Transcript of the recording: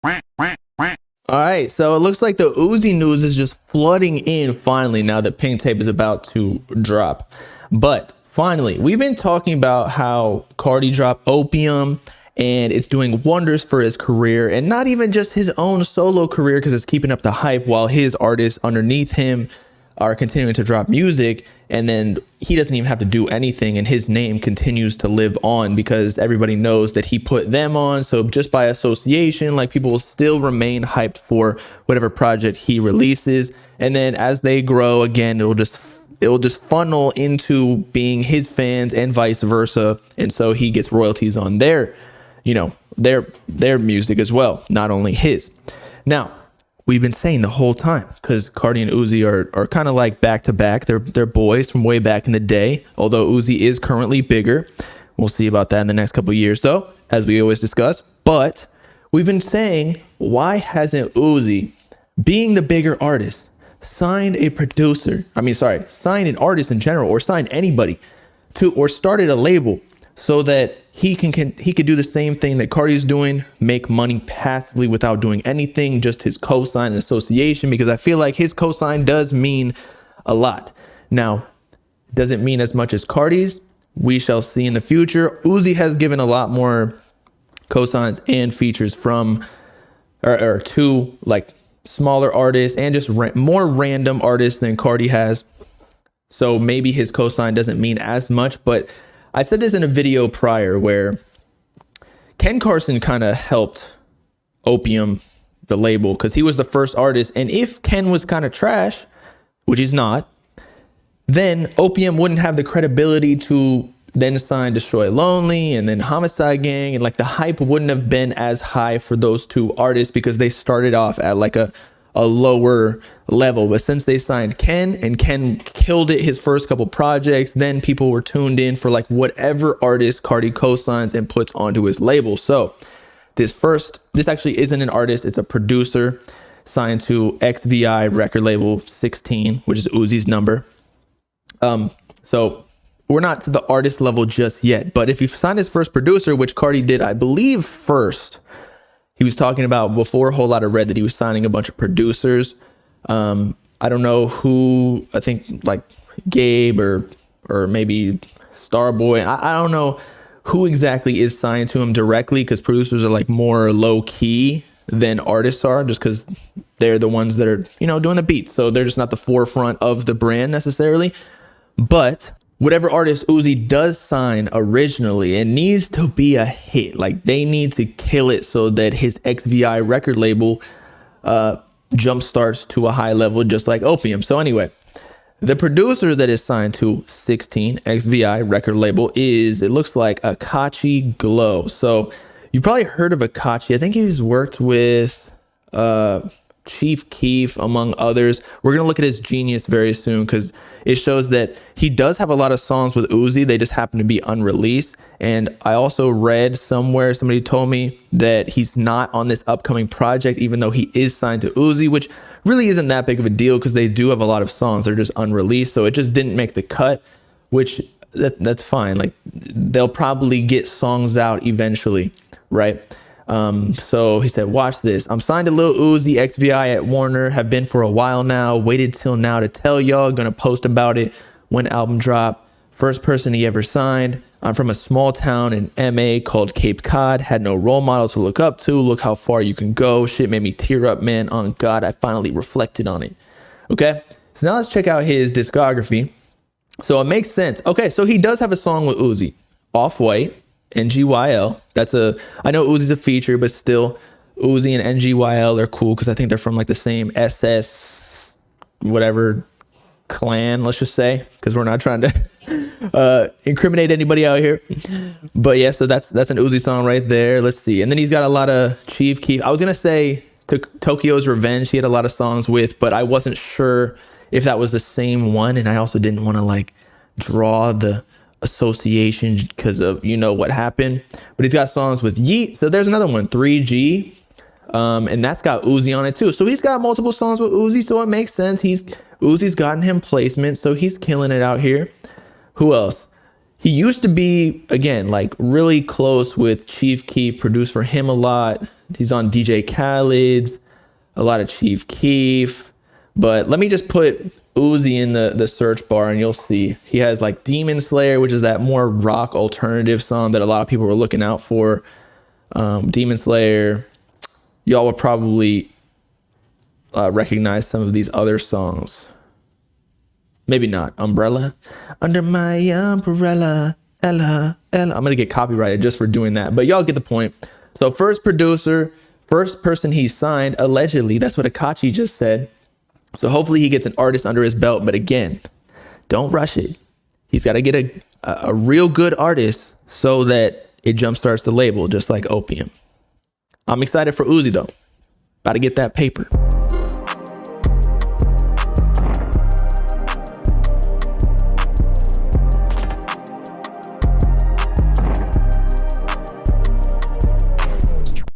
All right, so it looks like the Uzi news is just flooding in finally now that Pink Tape is about to drop. But finally, we've been talking about how Cardi dropped Opium and it's doing wonders for his career, and not even just his own solo career because it's keeping up the hype while his artists underneath him are continuing to drop music, and then he doesn't even have to do anything and his name continues to live on because everybody knows that he put them on. So just by association, like, people will still remain hyped for whatever project he releases, and then as they grow again, it'll just funnel into being his fans and vice versa, and so he gets royalties on their music as well, not only his. Now, we've been saying the whole time, because Cardi and Uzi are kind of like back to back. They're boys from way back in the day, although Uzi is currently bigger. We'll see about that in the next couple of years, though, as we always discuss. But we've been saying, why hasn't Uzi, being the bigger artist, signed an artist in general, or signed anybody or started a label so that he could do the same thing that Cardi's doing, make money passively without doing anything, just his cosign and association, because I feel like his cosign does mean a lot. Now, does it mean as much as Cardi's? We shall see in the future. Uzi has given a lot more cosigns and features from or to like smaller artists and just more random artists than Cardi has. So maybe his cosign doesn't mean as much, but I said this in a video prior where Ken Carson kind of helped Opium, the label, because he was the first artist. And if Ken was kind of trash, which he's not, then Opium wouldn't have the credibility to then sign Destroy Lonely and then Homicide Gang. And like the hype wouldn't have been as high for those two artists because they started off at like a lower level. But since they signed Ken and Ken killed it his first couple projects, then people were tuned in for like whatever artist Cardi co-signs and puts onto his label. So this actually isn't an artist, it's a producer signed to XVI record label 16, which is Uzi's number. So we're not to the artist level just yet, but if you sign his first producer, which Cardi did, I believe, first, he was talking about before a whole lot of red that he was signing a bunch of producers. I don't know who, I think like Gabe or maybe Starboy. I don't know who exactly is signed to him directly, because producers are like more low key than artists are, just because they're the ones that are, doing the beats. So they're just not the forefront of the brand necessarily. But whatever artist Uzi does sign originally, it needs to be a hit. Like, they need to kill it so that his XVI record label jump starts to a high level, just like Opium. So anyway, the producer that is signed to 16 XVI record label is, it looks like, Akachi Glow. So you've probably heard of Akachi. I think he's worked with Chief Keef, among others. We're going to look at his Genius very soon, because it shows that he does have a lot of songs with Uzi. They just happen to be unreleased. And I also read somewhere, somebody told me that he's not on this upcoming project, even though he is signed to Uzi, which really isn't that big of a deal because they do have a lot of songs. They're just unreleased. So it just didn't make the cut, which that's fine. Like, they'll probably get songs out eventually, right? So he said, watch this. I'm signed to Lil Uzi, XVI at Warner, have been for a while now, waited till now to tell y'all, gonna post about it when album drop. First person he ever signed. I'm from a small town in MA called Cape Cod, had no role model to look up to. Look how far you can go. Shit made me tear up, man. On God, I finally reflected on it. Okay, so now let's check out his discography. So it makes sense. Okay, so he does have a song with Uzi, Off-White, NGYL. I know Uzi's a feature, but still, Uzi and NGYL are cool because I think they're from like the same SS whatever clan, let's just say, because we're not trying to incriminate anybody out here. But yeah, so that's an Uzi song right there. Let's see. And then he's got a lot of Chief Keef. I was gonna say Tokyo's Revenge he had a lot of songs with, but I wasn't sure if that was the same one, and I also didn't want to like draw the association because of what happened. But he's got songs with Yeet. So there's another one, 3G, and that's got Uzi on it too. So he's got multiple songs with Uzi, so it makes sense. Uzi's gotten him placement, so he's killing it out here. Who else? He used to be, again, like really close with Chief Keef, produced for him a lot. He's on DJ Khaled's, a lot of Chief Keef. But let me just put Uzi in the search bar and you'll see. He has like Demon Slayer, which is that more rock alternative song that a lot of people were looking out for. Demon Slayer. Y'all will probably recognize some of these other songs. Maybe not. Umbrella. Under my umbrella. Ella. I'm going to get copyrighted just for doing that. But y'all get the point. So first producer, first person he signed, allegedly. That's what Akachi just said. So hopefully he gets an artist under his belt. But again, don't rush it. He's got to get a real good artist so that it jumpstarts the label, just like Opium. I'm excited for Uzi, though. About to get that paper.